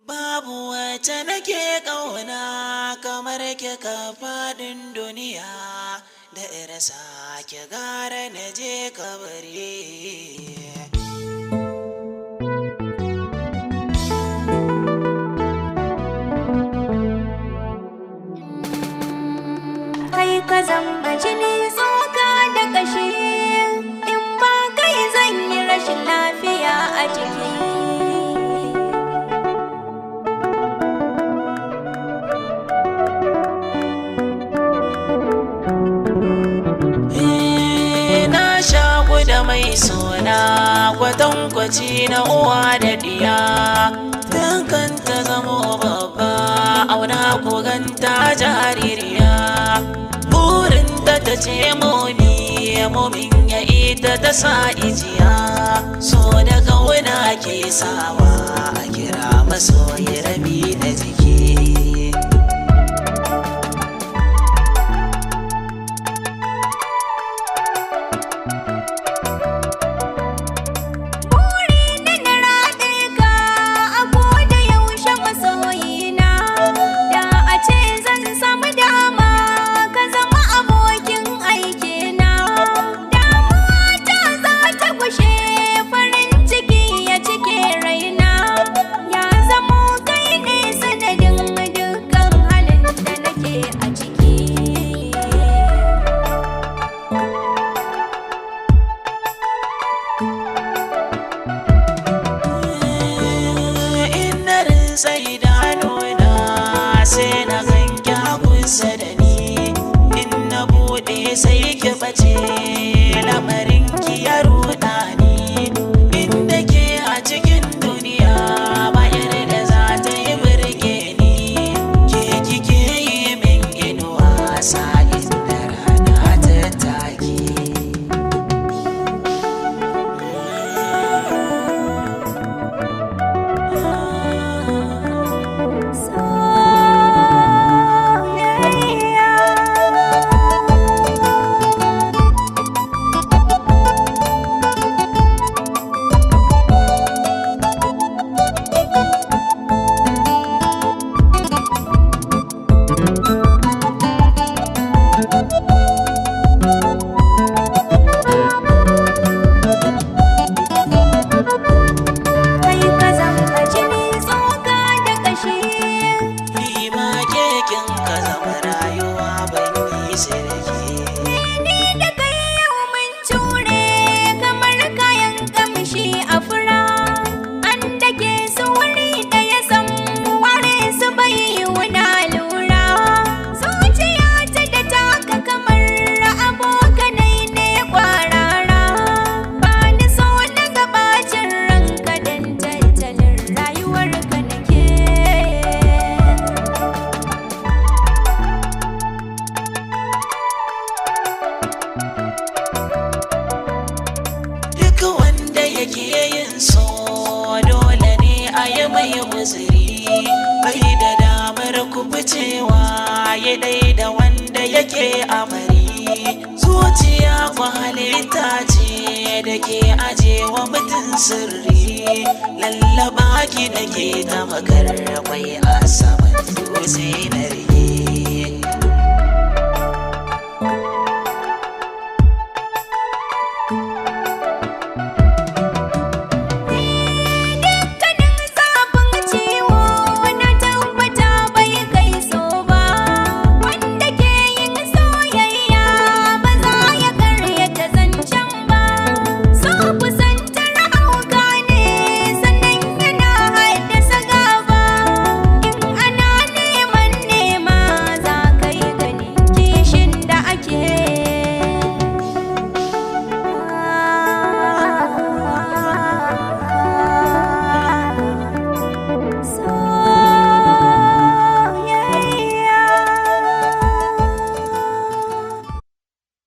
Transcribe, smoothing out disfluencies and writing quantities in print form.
Babu wacce nake ƙauna kamar ke ka faɗin duniya, da irasa ki gara na je kabari. Kai ka zamba jini tsoka da ƙashi, in ba kai zan yi rashin lafiya a jiki. Na shaku da mai suna kwatankwaci na uwa da diya, dankan ta zamo babba auna koganta jaririya. Burinta ta ce momin ya ita ta sa ijiya, so da kauna ke sawa a kira masoyi rabi na jiki. Sai da nuna sai na ganki a kusa da ni, in na buɗe sai ki bace lamarin ki ya ruɗa ni. Inda ke a cikin duniya bayar da za ta yi birge ni, ke kike yi min inuwa sa'in da rana ta take. Yake yin so dole ne a yi mai uzuri, bai da damar kubucewa ya dai da wanda yake amari. Zuciya kwa halitta ce da ke ajewa mutum sirri, lallaba ki da ke ta makar kwai a saman dutse na